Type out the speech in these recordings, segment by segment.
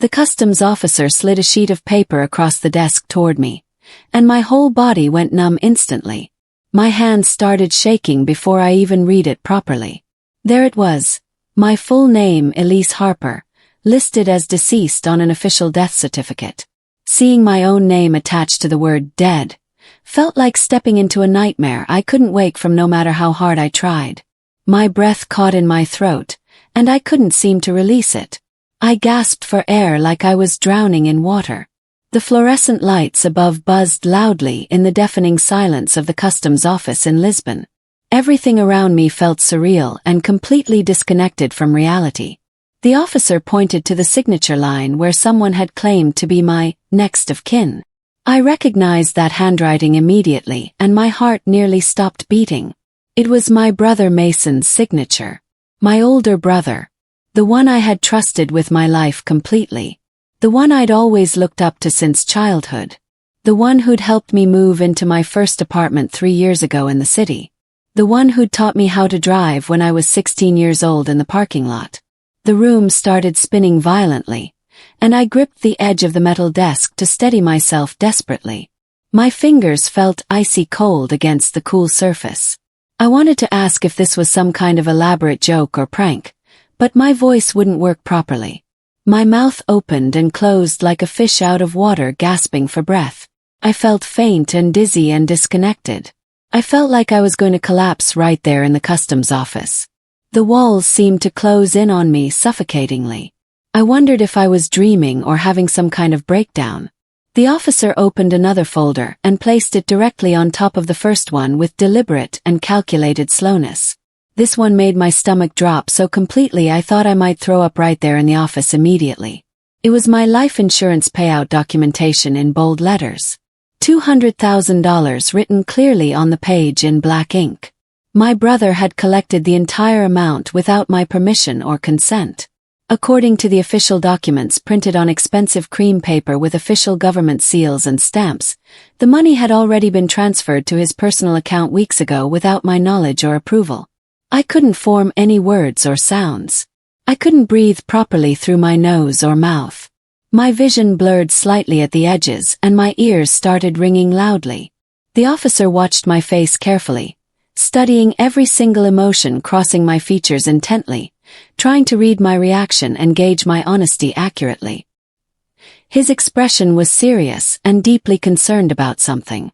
The customs officer slid a sheet of paper across the desk toward me, and my whole body went numb instantly. My hands started shaking before I even read it properly. There it was, my full name, Elise Harper, listed as deceased on an official death certificate. Seeing my own name attached to the word dead felt like stepping into a nightmare I couldn't wake from no matter how hard I tried. My breath caught in my throat, and I couldn't seem to release it. I gasped for air like I was drowning in water. The fluorescent lights above buzzed loudly in the deafening silence of the customs office in Lisbon. Everything around me felt surreal and completely disconnected from reality. The officer pointed to the signature line where someone had claimed to be my next of kin. I recognized that handwriting immediately, and my heart nearly stopped beating. It was my brother Mason's signature. My older brother. The one I had trusted with my life completely. The one I'd always looked up to since childhood. The one who'd helped me move into my first apartment 3 years ago in the city. The one who'd taught me how to drive when I was 16 years old in the parking lot. The room started spinning violently, and I gripped the edge of the metal desk to steady myself desperately. My fingers felt icy cold against the cool surface. I wanted to ask if this was some kind of elaborate joke or prank, but my voice wouldn't work properly. My mouth opened and closed like a fish out of water gasping for breath. I felt faint and dizzy and disconnected. I felt like I was going to collapse right there in the customs office. The walls seemed to close in on me suffocatingly. I wondered if I was dreaming or having some kind of breakdown. The officer opened another folder and placed it directly on top of the first one with deliberate and calculated slowness. This one made my stomach drop so completely I thought I might throw up right there in the office immediately. It was my life insurance payout documentation in bold letters. $200,000 written clearly on the page in black ink. My brother had collected the entire amount without my permission or consent. According to the official documents printed on expensive cream paper with official government seals and stamps, the money had already been transferred to his personal account weeks ago without my knowledge or approval. I couldn't form any words or sounds. I couldn't breathe properly through my nose or mouth. My vision blurred slightly at the edges and my ears started ringing loudly. The officer watched my face carefully, studying every single emotion crossing my features intently, trying to read my reaction and gauge my honesty accurately. His expression was serious and deeply concerned about something.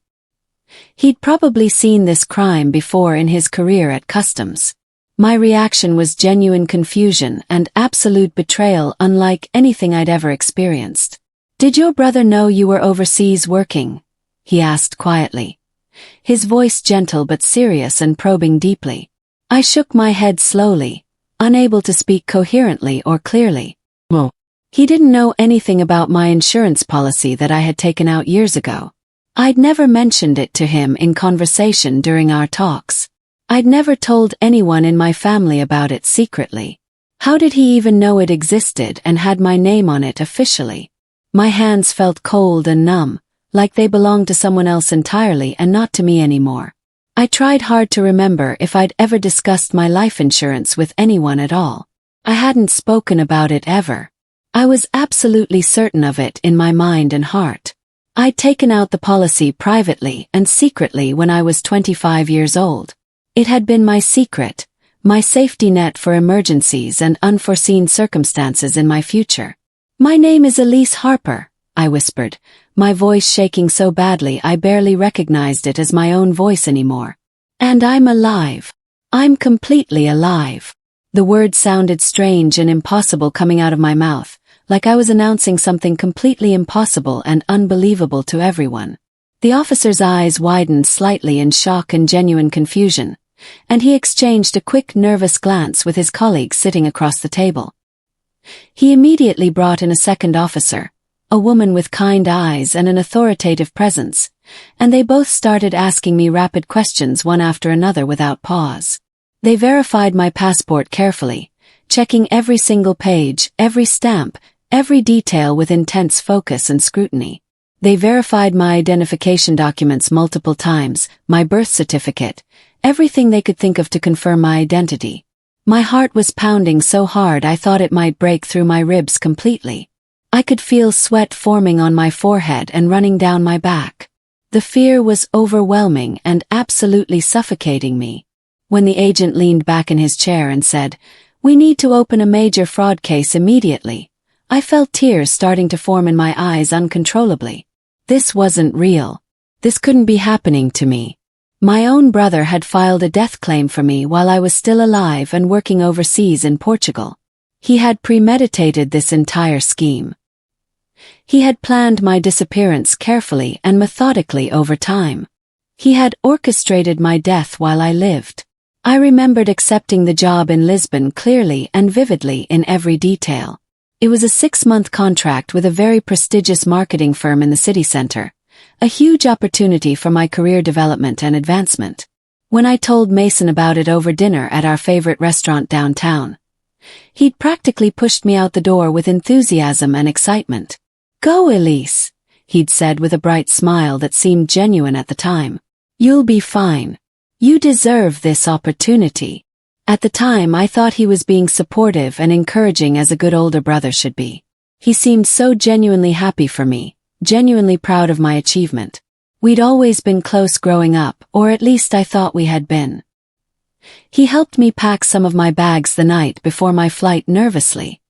He'd probably seen this crime before in his career at customs. My reaction was genuine confusion and absolute betrayal unlike anything I'd ever experienced. "Did your brother know you were overseas working?" he asked quietly, his voice gentle but serious and probing deeply. I shook my head slowly, unable to speak coherently or clearly. Well, he didn't know anything about my insurance policy that I had taken out years ago. I'd never mentioned it to him in conversation during our talks. I'd never told anyone in my family about it secretly. How did he even know it existed and had my name on it officially? My hands felt cold and numb, like they belonged to someone else entirely and not to me anymore. I tried hard to remember if I'd ever discussed my life insurance with anyone at all. I hadn't spoken about it ever. I was absolutely certain of it in my mind and heart. I'd taken out the policy privately and secretly when I was 25 years old. It had been my secret, my safety net for emergencies and unforeseen circumstances in my future. "My name is Elise Harper," I whispered, my voice shaking so badly I barely recognized it as my own voice anymore. "And I'm alive. I'm completely alive." The words sounded strange and impossible coming out of my mouth, like I was announcing something completely impossible and unbelievable to everyone. The officer's eyes widened slightly in shock and genuine confusion, and he exchanged a quick, nervous glance with his colleague sitting across the table. He immediately brought in a second officer, a woman with kind eyes and an authoritative presence, and they both started asking me rapid questions one after another without pause. They verified my passport carefully, checking every single page, every stamp, every detail with intense focus and scrutiny. They verified my identification documents multiple times, my birth certificate, everything they could think of to confirm my identity. My heart was pounding so hard I thought it might break through my ribs completely. I could feel sweat forming on my forehead and running down my back. The fear was overwhelming and absolutely suffocating me. When the agent leaned back in his chair and said, "We need to open a major fraud case immediately," I felt tears starting to form in my eyes uncontrollably. This wasn't real. This couldn't be happening to me. My own brother had filed a death claim for me while I was still alive and working overseas in Portugal. He had premeditated this entire scheme. He had planned my disappearance carefully and methodically over time. He had orchestrated my death while I lived. I remembered accepting the job in Lisbon clearly and vividly in every detail. It was a 6-month contract with a very prestigious marketing firm in the city center, a huge opportunity for my career development and advancement. When I told Mason about it over dinner at our favorite restaurant downtown, he'd practically pushed me out the door with enthusiasm and excitement. "Go, Elise," he'd said with a bright smile that seemed genuine at the time. "You'll be fine. You deserve this opportunity." At the time I thought he was being supportive and encouraging as a good older brother should be. He seemed so genuinely happy for me, genuinely proud of my achievement. We'd always been close growing up, or at least I thought we had been. He helped me pack some of my bags the night before my flight nervously.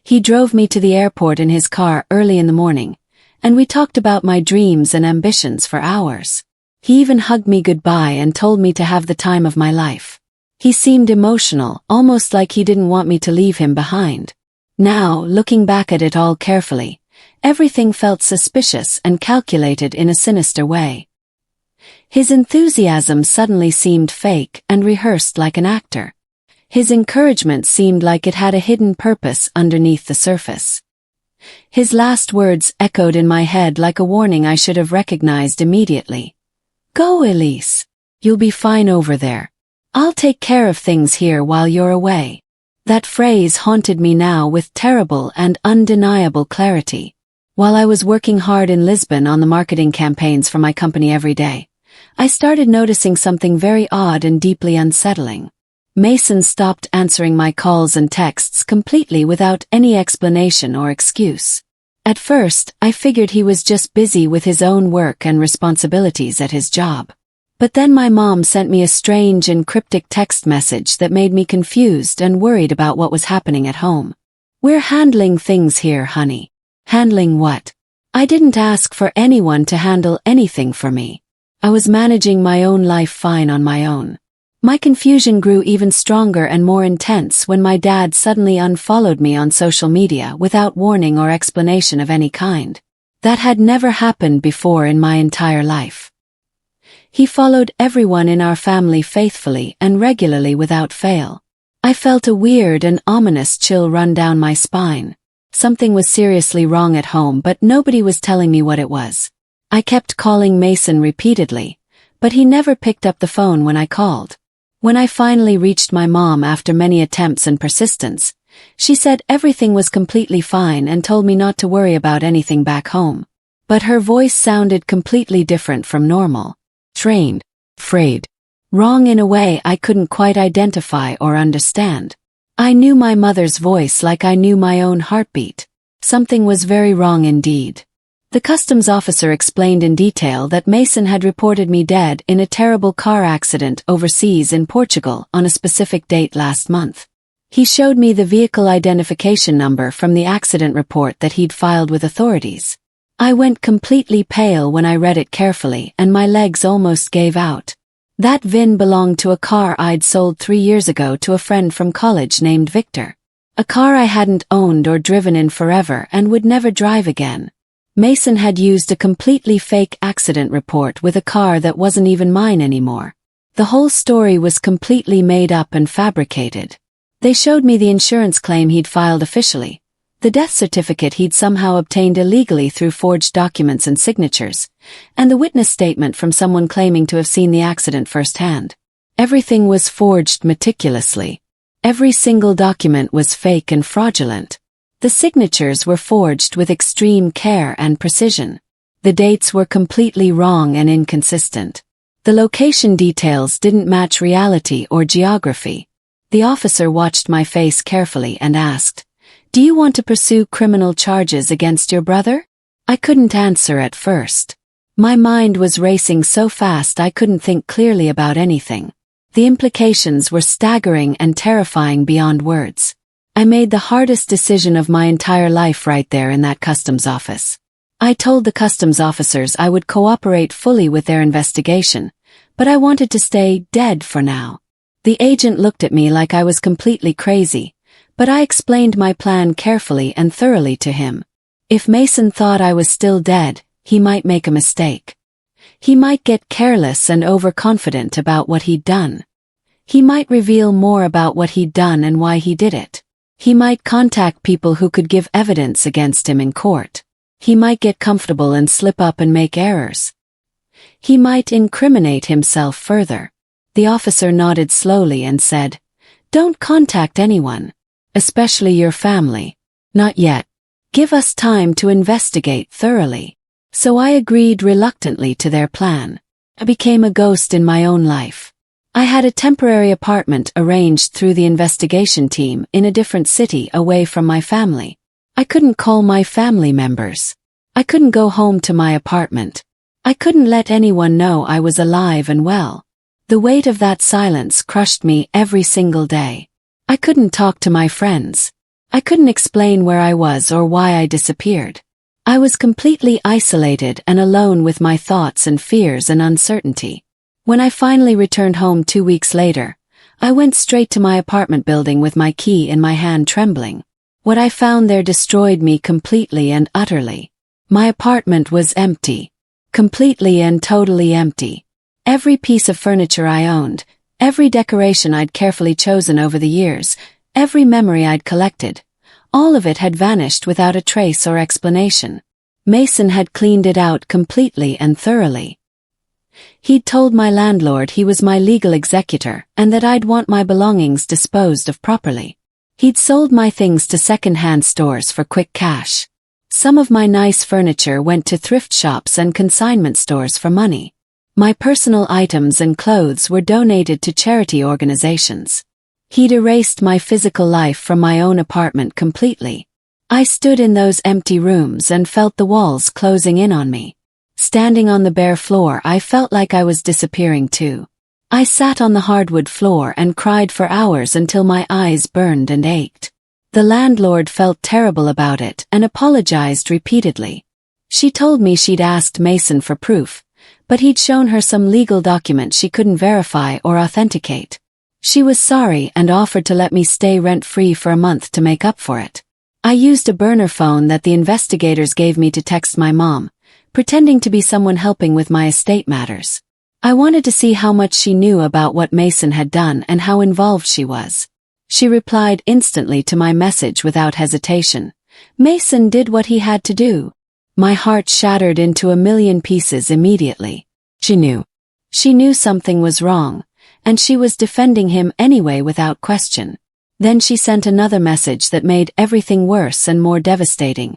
He drove me to the airport in his car early in the morning, and we talked about my dreams and ambitions for hours. He even hugged me goodbye and told me to have the time of my life. He seemed emotional, almost like he didn't want me to leave him behind. Now, looking back at it all carefully, everything felt suspicious and calculated in a sinister way. His enthusiasm suddenly seemed fake and rehearsed like an actor. His encouragement seemed like it had a hidden purpose underneath the surface. His last words echoed in my head like a warning I should have recognized immediately. "Go, Elise. You'll be fine over there. I'll take care of things here while you're away." That phrase haunted me now with terrible and undeniable clarity. While I was working hard in Lisbon on the marketing campaigns for my company every day, I started noticing something very odd and deeply unsettling. Mason stopped answering my calls and texts completely without any explanation or excuse. At first, I figured he was just busy with his own work and responsibilities at his job. But then my mom sent me a strange and cryptic text message that made me confused and worried about what was happening at home. "We're handling things here, honey." Handling what? I didn't ask for anyone to handle anything for me. I was managing my own life fine on my own. My confusion grew even stronger and more intense when my dad suddenly unfollowed me on social media without warning or explanation of any kind. That had never happened before in my entire life. He followed everyone in our family faithfully and regularly without fail. I felt a weird and ominous chill run down my spine. Something was seriously wrong at home, but nobody was telling me what it was. I kept calling Mason repeatedly, but he never picked up the phone when I called. When I finally reached my mom after many attempts and persistence, she said everything was completely fine and told me not to worry about anything back home. But her voice sounded completely different from normal. Strained, afraid, wrong in a way I couldn't quite identify or understand. I knew my mother's voice like I knew my own heartbeat. Something was very wrong indeed. The customs officer explained in detail that Mason had reported me dead in a terrible car accident overseas in Portugal on a specific date last month. He showed me the vehicle identification number from the accident report that he'd filed with authorities. I went completely pale when I read it carefully and my legs almost gave out. That VIN belonged to a car I'd sold 3 years ago to a friend from college named Victor. A car I hadn't owned or driven in forever and would never drive again. Mason had used a completely fake accident report with a car that wasn't even mine anymore. The whole story was completely made up and fabricated. They showed me the insurance claim he'd filed officially, the death certificate he'd somehow obtained illegally through forged documents and signatures, and the witness statement from someone claiming to have seen the accident firsthand. Everything was forged meticulously. Every single document was fake and fraudulent. The signatures were forged with extreme care and precision. The dates were completely wrong and inconsistent. The location details didn't match reality or geography. The officer watched my face carefully and asked, Do you want to pursue criminal charges against your brother? I couldn't answer at first. My mind was racing so fast I couldn't think clearly about anything. The implications were staggering and terrifying beyond words. I made the hardest decision of my entire life right there in that customs office. I told the customs officers I would cooperate fully with their investigation, but I wanted to stay dead for now. The agent looked at me like I was completely crazy, but I explained my plan carefully and thoroughly to him. If Mason thought I was still dead, he might make a mistake. He might get careless and overconfident about what he'd done. He might reveal more about what he'd done and why he did it. He might contact people who could give evidence against him in court. He might get comfortable and slip up and make errors. He might incriminate himself further. The officer nodded slowly and said, "Don't contact anyone, especially your family. Not yet. Give us time to investigate thoroughly." So I agreed reluctantly to their plan. I became a ghost in my own life. I had a temporary apartment arranged through the investigation team in a different city away from my family. I couldn't call my family members. I couldn't go home to my apartment. I couldn't let anyone know I was alive and well. The weight of that silence crushed me every single day. I couldn't talk to my friends. I couldn't explain where I was or why I disappeared. I was completely isolated and alone with my thoughts and fears and uncertainty. When I finally returned home 2 weeks later, I went straight to my apartment building with my key in my hand trembling. What I found there destroyed me completely and utterly. My apartment was empty. Completely and totally empty. Every piece of furniture I owned, every decoration I'd carefully chosen over the years, every memory I'd collected, all of it had vanished without a trace or explanation. Mason had cleaned it out completely and thoroughly. He'd told my landlord he was my legal executor and that I'd want my belongings disposed of properly. He'd sold my things to second-hand stores for quick cash. Some of my nice furniture went to thrift shops and consignment stores for money. My personal items and clothes were donated to charity organizations. He'd erased my physical life from my own apartment completely. I stood in those empty rooms and felt the walls closing in on me. Standing on the bare floor, I felt like I was disappearing too. I sat on the hardwood floor and cried for hours until my eyes burned and ached. The landlord felt terrible about it and apologized repeatedly. She told me she'd asked Mason for proof, but he'd shown her some legal document she couldn't verify or authenticate. She was sorry and offered to let me stay rent-free for a month to make up for it. I used a burner phone that the investigators gave me to text my mom, pretending to be someone helping with my estate matters. I wanted to see how much she knew about what Mason had done and how involved she was. She replied instantly to my message without hesitation. Mason did what he had to do. My heart shattered into a million pieces immediately. She knew. She knew something was wrong, and she was defending him anyway without question. Then she sent another message that made everything worse and more devastating.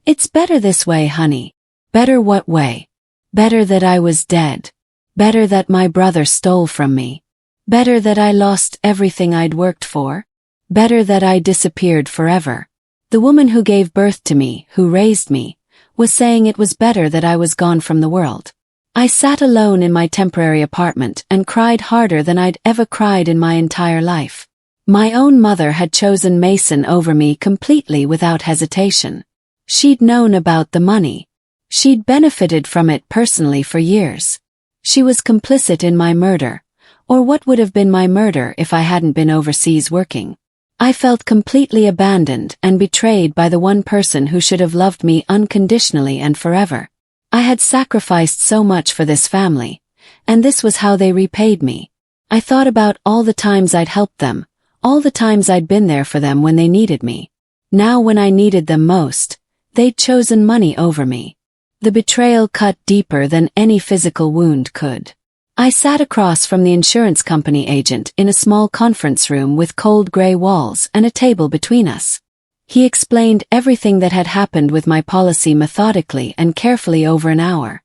It's better this way, honey. Better what way? Better that I was dead. Better that my brother stole from me. Better that I lost everything I'd worked for. Better that I disappeared forever. The woman who gave birth to me, who raised me, was saying it was better that I was gone from the world. I sat alone in my temporary apartment and cried harder than I'd ever cried in my entire life. My own mother had chosen Mason over me completely without hesitation. She'd known about the money. She'd benefited from it personally for years. She was complicit in my murder, or what would have been my murder if I hadn't been overseas working. I felt completely abandoned and betrayed by the one person who should have loved me unconditionally and forever. I had sacrificed so much for this family, and this was how they repaid me. I thought about all the times I'd helped them, all the times I'd been there for them when they needed me. Now when I needed them most, they'd chosen money over me. The betrayal cut deeper than any physical wound could. I sat across from the insurance company agent in a small conference room with cold gray walls and a table between us. He explained everything that had happened with my policy methodically and carefully over an hour.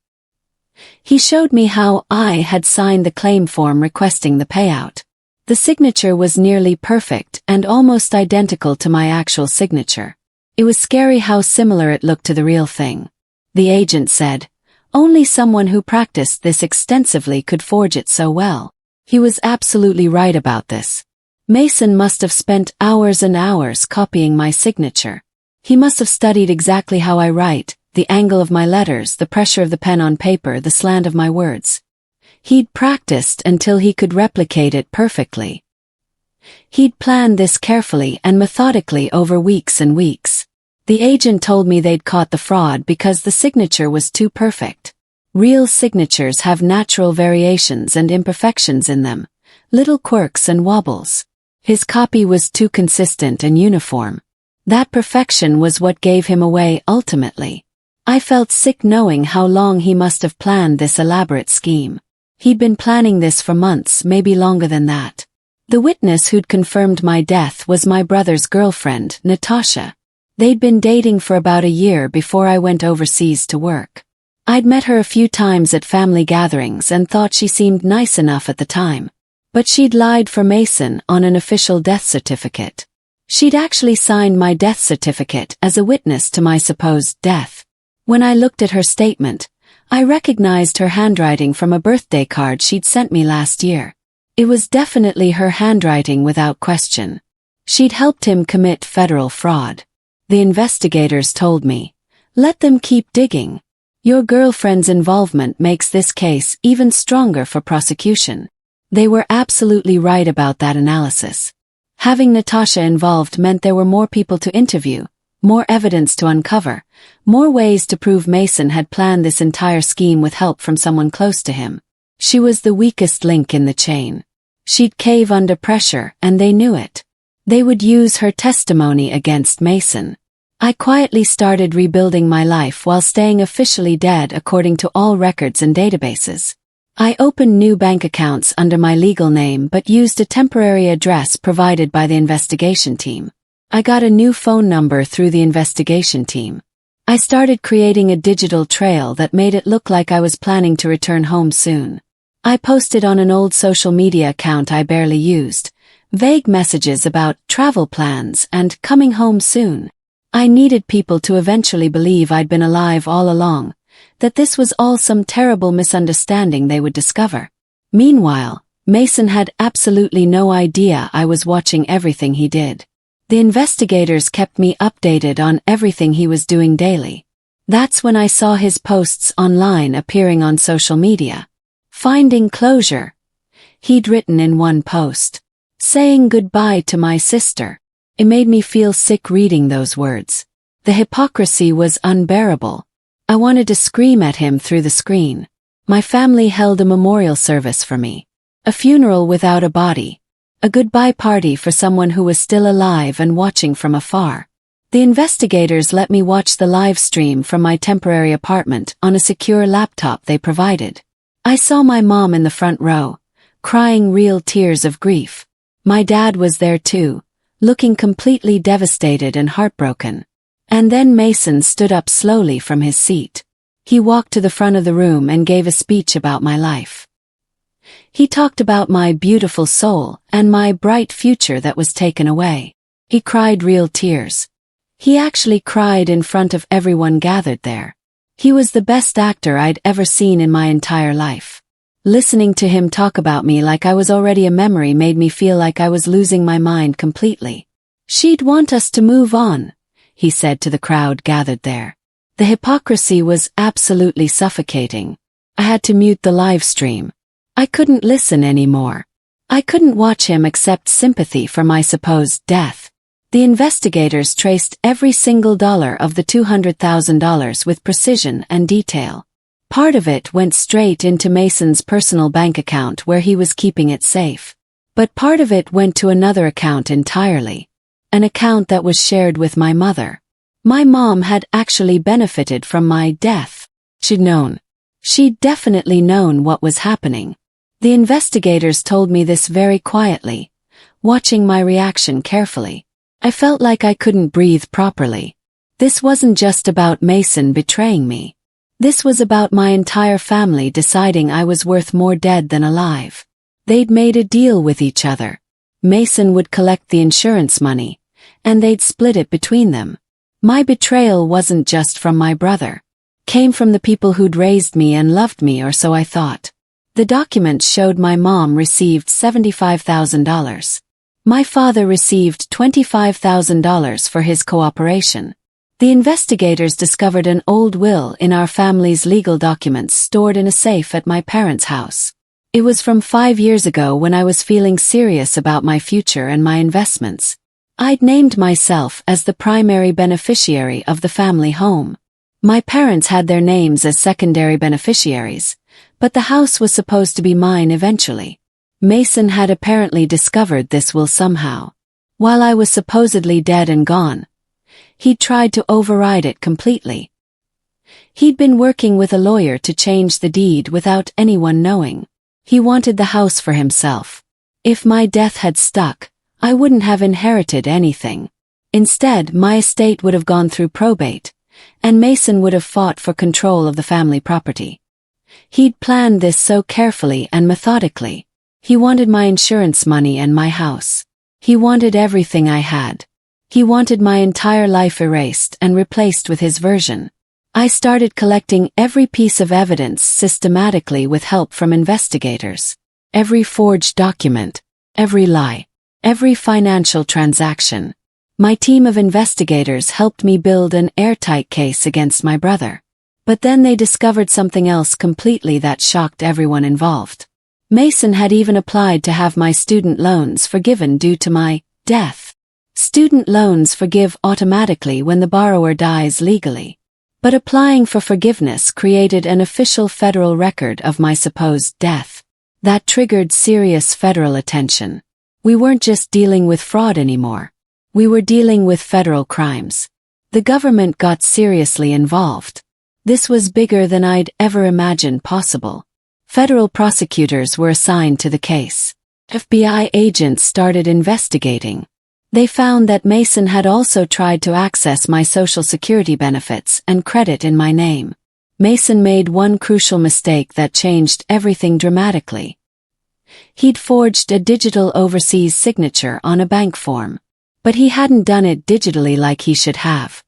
He showed me how I had signed the claim form requesting the payout. The signature was nearly perfect and almost identical to my actual signature. It was scary how similar it looked to the real thing. The agent said, "Only someone who practiced this extensively could forge it so well." He was absolutely right about this. Mason must have spent hours and hours copying my signature. He must have studied exactly how I write, the angle of my letters, the pressure of the pen on paper, the slant of my words. He'd practiced until he could replicate it perfectly. He'd planned this carefully and methodically over weeks and weeks. The agent told me they'd caught the fraud because the signature was too perfect. Real signatures have natural variations and imperfections in them, little quirks and wobbles. His copy was too consistent and uniform. That perfection was what gave him away ultimately. I felt sick knowing how long he must have planned this elaborate scheme. He'd been planning this for months, maybe longer than that. The witness who'd confirmed my death was my brother's girlfriend, Natasha. They'd been dating for about a year before I went overseas to work. I'd met her a few times at family gatherings and thought she seemed nice enough at the time. But she'd lied for Mason on an official death certificate. She'd actually signed my death certificate as a witness to my supposed death. When I looked at her statement, I recognized her handwriting from a birthday card she'd sent me last year. It was definitely her handwriting without question. She'd helped him commit federal fraud. The investigators told me, "Let them keep digging. Your girlfriend's involvement makes this case even stronger for prosecution." They were absolutely right about that analysis. Having Natasha involved meant there were more people to interview, more evidence to uncover, more ways to prove Mason had planned this entire scheme with help from someone close to him. She was the weakest link in the chain. She'd cave under pressure, and they knew it. They would use her testimony against Mason. I quietly started rebuilding my life while staying officially dead according to all records and databases. I opened new bank accounts under my legal name but used a temporary address provided by the investigation team. I got a new phone number through the investigation team. I started creating a digital trail that made it look like I was planning to return home soon. I posted on an old social media account I barely used, vague messages about travel plans and coming home soon. I needed people to eventually believe I'd been alive all along, that this was all some terrible misunderstanding they would discover. Meanwhile, Mason had absolutely no idea I was watching everything he did. The investigators kept me updated on everything he was doing daily. That's when I saw his posts online appearing on social media. "Finding closure," he'd written in one post. "Saying goodbye to my sister." It made me feel sick reading those words. The hypocrisy was unbearable. I wanted to scream at him through the screen. My family held a memorial service for me. A funeral without a body. A goodbye party for someone who was still alive and watching from afar. The investigators let me watch the live stream from my temporary apartment on a secure laptop they provided. I saw my mom in the front row, crying real tears of grief. My dad was there too, looking completely devastated and heartbroken. And then Mason stood up slowly from his seat. He walked to the front of the room and gave a speech about my life. He talked about my beautiful soul and my bright future that was taken away. He cried real tears. He actually cried in front of everyone gathered there. He was the best actor I'd ever seen in my entire life. Listening to him talk about me like I was already a memory made me feel like I was losing my mind completely. "She'd want us to move on," he said to the crowd gathered there. The hypocrisy was absolutely suffocating. I had to mute the live stream. I couldn't listen anymore. I couldn't watch him accept sympathy for my supposed death. The investigators traced every single dollar of the $200,000 with precision and detail. Part of it went straight into Mason's personal bank account where he was keeping it safe. But part of it went to another account entirely. An account that was shared with my mother. My mom had actually benefited from my death. She'd known. She'd definitely known what was happening. The investigators told me this very quietly, watching my reaction carefully. I felt like I couldn't breathe properly. This wasn't just about Mason betraying me. This was about my entire family deciding I was worth more dead than alive. They'd made a deal with each other. Mason would collect the insurance money, and they'd split it between them. My betrayal wasn't just from my brother. Came from the people who'd raised me and loved me, or so I thought. The documents showed my mom received $75,000. My father received $25,000 for his cooperation. The investigators discovered an old will in our family's legal documents stored in a safe at my parents' house. It was from 5 years ago when I was feeling serious about my future and my investments. I'd named myself as the primary beneficiary of the family home. My parents had their names as secondary beneficiaries, but the house was supposed to be mine eventually. Mason had apparently discovered this will somehow. While I was supposedly dead and gone, he'd tried to override it completely. He'd been working with a lawyer to change the deed without anyone knowing. He wanted the house for himself. If my death had stuck, I wouldn't have inherited anything. Instead, my estate would have gone through probate, and Mason would have fought for control of the family property. He'd planned this so carefully and methodically. He wanted my insurance money and my house. He wanted everything I had. He wanted my entire life erased and replaced with his version. I started collecting every piece of evidence systematically with help from investigators. Every forged document, every lie, every financial transaction. My team of investigators helped me build an airtight case against my brother. But then they discovered something else completely that shocked everyone involved. Mason had even applied to have my student loans forgiven due to my death. Student loans forgive automatically when the borrower dies legally. But applying for forgiveness created an official federal record of my supposed death. That triggered serious federal attention. We weren't just dealing with fraud anymore. We were dealing with federal crimes. The government got seriously involved. This was bigger than I'd ever imagined possible. Federal prosecutors were assigned to the case. FBI agents started investigating. They found that Mason had also tried to access my Social Security benefits and credit in my name. Mason made one crucial mistake that changed everything dramatically. He'd forged a digital overseas signature on a bank form. But he hadn't done it digitally like he should have.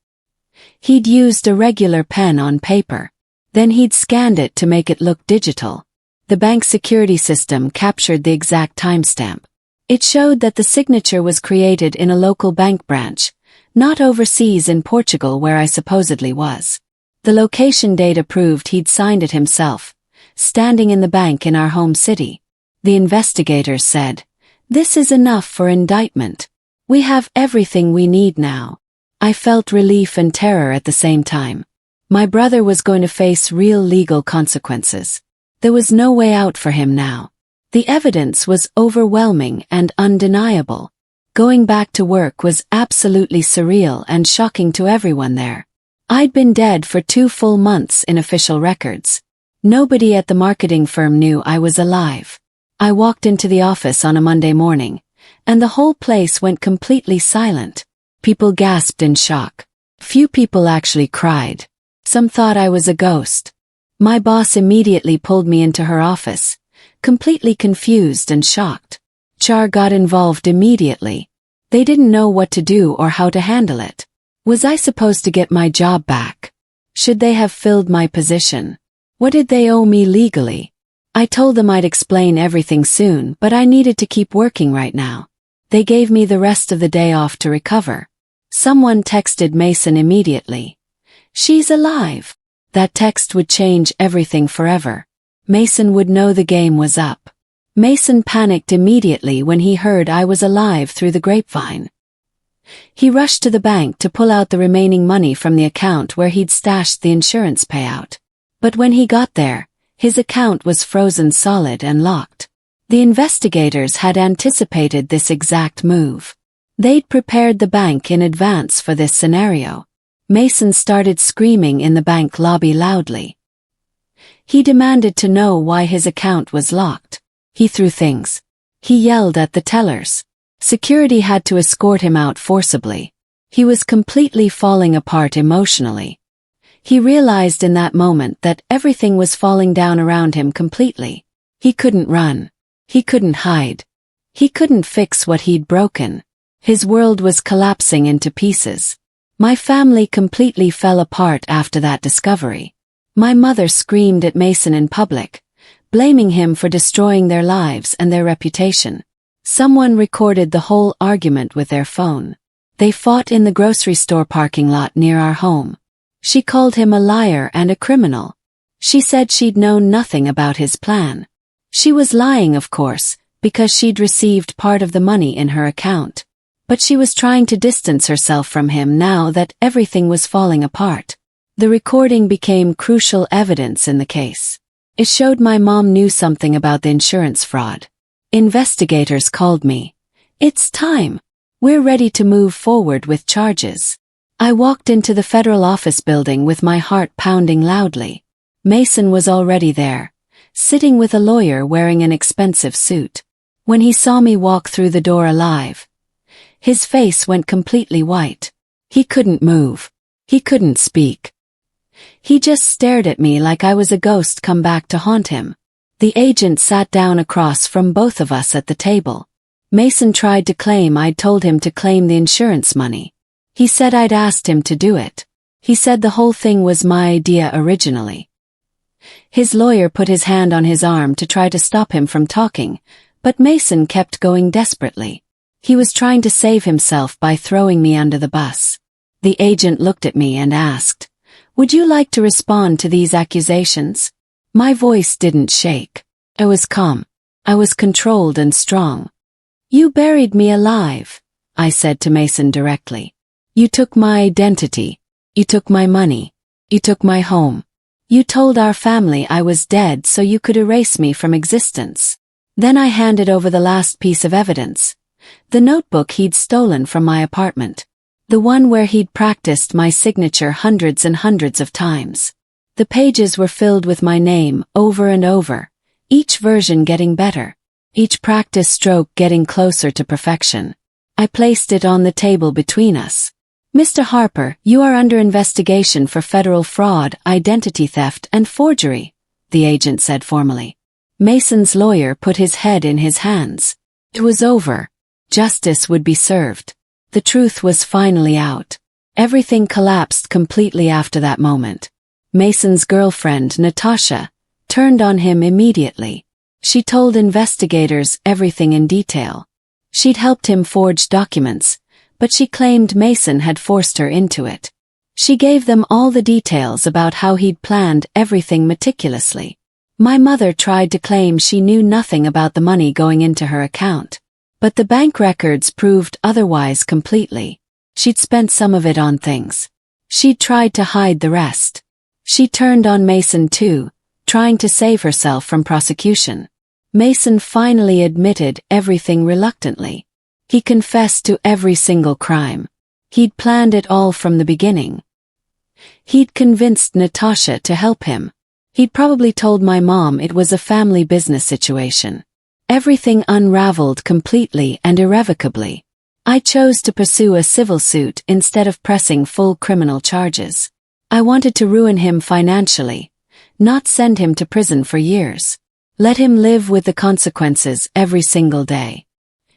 He'd used a regular pen on paper. Then he'd scanned it to make it look digital. The bank security system captured the exact timestamp. It showed that the signature was created in a local bank branch, not overseas in Portugal where I supposedly was. The location data proved he'd signed it himself, standing in the bank in our home city. The investigators said, "This is enough for indictment. We have everything we need now." I felt relief and terror at the same time. My brother was going to face real legal consequences. There was no way out for him now. The evidence was overwhelming and undeniable. Going back to work was absolutely surreal and shocking to everyone there. I'd been dead for 2 full months in official records. Nobody at the marketing firm knew I was alive. I walked into the office on a Monday morning, and the whole place went completely silent. People gasped in shock. Few people actually cried. Some thought I was a ghost. My boss immediately pulled me into her office, completely confused and shocked. HR got involved immediately. They didn't know what to do or how to handle it. Was I supposed to get my job back? Should they have filled my position? What did they owe me legally? I told them I'd explain everything soon, but I needed to keep working right now. They gave me the rest of the day off to recover. Someone texted Mason immediately. "She's alive." That text would change everything forever. Mason would know the game was up. Mason panicked immediately when he heard I was alive through the grapevine. He rushed to the bank to pull out the remaining money from the account where he'd stashed the insurance payout. But when he got there, his account was frozen solid and locked. The investigators had anticipated this exact move. They'd prepared the bank in advance for this scenario. Mason started screaming in the bank lobby loudly. He demanded to know why his account was locked. He threw things. He yelled at the tellers. Security had to escort him out forcibly. He was completely falling apart emotionally. He realized in that moment that everything was falling down around him completely. He couldn't run. He couldn't hide. He couldn't fix what he'd broken. His world was collapsing into pieces. My family completely fell apart after that discovery. My mother screamed at Mason in public, blaming him for destroying their lives and their reputation. Someone recorded the whole argument with their phone. They fought in the grocery store parking lot near our home. She called him a liar and a criminal. She said she'd known nothing about his plan. She was lying, of course, because she'd received part of the money in her account. But she was trying to distance herself from him now that everything was falling apart. The recording became crucial evidence in the case. It showed my mom knew something about the insurance fraud. Investigators called me. "It's time. We're ready to move forward with charges." I walked into the federal office building with my heart pounding loudly. Mason was already there, sitting with a lawyer wearing an expensive suit. When he saw me walk through the door alive, his face went completely white. He couldn't move. He couldn't speak. He just stared at me like I was a ghost come back to haunt him. The agent sat down across from both of us at the table. Mason tried to claim I'd told him to claim the insurance money. He said I'd asked him to do it. He said the whole thing was my idea originally. His lawyer put his hand on his arm to try to stop him from talking, but Mason kept going desperately. He was trying to save himself by throwing me under the bus. The agent looked at me and asked, "Would you like to respond to these accusations?" My voice didn't shake. I was calm. I was controlled and strong. "You buried me alive," I said to Mason directly. "You took my identity. You took my money. You took my home. You told our family I was dead so you could erase me from existence." Then I handed over the last piece of evidence. The notebook he'd stolen from my apartment. The one where he'd practiced my signature hundreds and hundreds of times. The pages were filled with my name over and over, each version getting better, each practice stroke getting closer to perfection. I placed it on the table between us. "Mr. Harper, you are under investigation for federal fraud, identity theft, and forgery," the agent said formally. Mason's lawyer put his head in his hands. It was over. Justice would be served. The truth was finally out. Everything collapsed completely after that moment. Mason's girlfriend, Natasha, turned on him immediately. She told investigators everything in detail. She'd helped him forge documents, but she claimed Mason had forced her into it. She gave them all the details about how he'd planned everything meticulously. My mother tried to claim she knew nothing about the money going into her account. But the bank records proved otherwise completely. She'd spent some of it on things. She'd tried to hide the rest. She turned on Mason too, trying to save herself from prosecution. Mason finally admitted everything reluctantly. He confessed to every single crime. He'd planned it all from the beginning. He'd convinced Natasha to help him. He'd probably told my mom it was a family business situation. Everything unraveled completely and irrevocably. I chose to pursue a civil suit instead of pressing full criminal charges. I wanted to ruin him financially, not send him to prison for years. Let him live with the consequences every single day.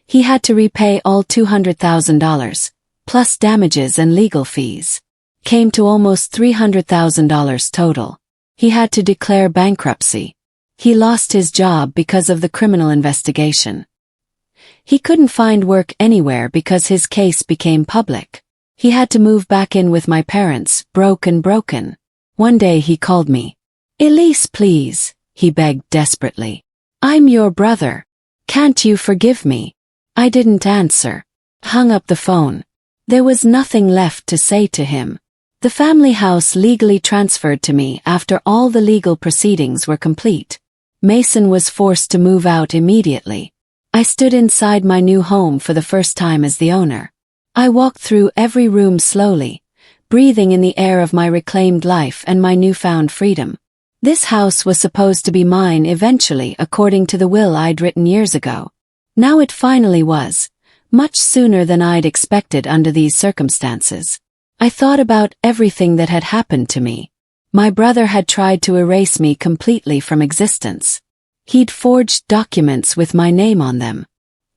He had to repay all $200,000, plus damages and legal fees. Came to almost $300,000 total. He had to declare bankruptcy. He lost his job because of the criminal investigation. He couldn't find work anywhere because his case became public. He had to move back in with my parents, broken. One day he called me. "Elise, please," he begged desperately. "I'm your brother. Can't you forgive me?" I didn't answer. Hung up the phone. There was nothing left to say to him. The family house legally transferred to me after all the legal proceedings were complete. Mason was forced to move out immediately. I stood inside my new home for the first time as the owner. I walked through every room slowly, breathing in the air of my reclaimed life and my newfound freedom. This house was supposed to be mine eventually according to the will I'd written years ago. Now it finally was, much sooner than I'd expected under these circumstances. I thought about everything that had happened to me. My brother had tried to erase me completely from existence. He'd forged documents with my name on them.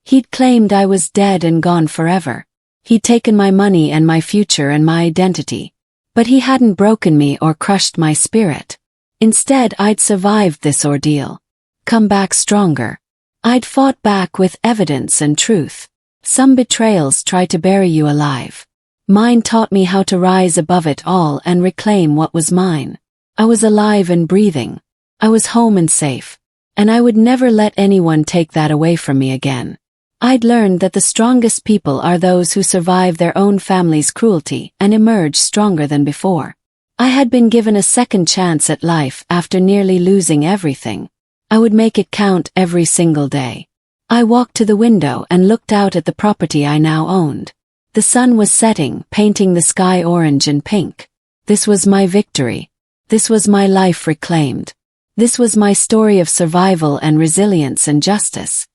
He'd claimed I was dead and gone forever. He'd taken my money and my future and my identity. But he hadn't broken me or crushed my spirit. Instead, I'd survived this ordeal. Come back stronger. I'd fought back with evidence and truth. Some betrayals try to bury you alive. Mine taught me how to rise above it all and reclaim what was mine. I was alive and breathing. I was home and safe. And I would never let anyone take that away from me again. I'd learned that the strongest people are those who survive their own family's cruelty and emerge stronger than before. I had been given a second chance at life after nearly losing everything. I would make it count every single day. I walked to the window and looked out at the property I now owned. The sun was setting, painting the sky orange and pink. This was my victory. This was my life reclaimed. This was my story of survival and resilience and justice.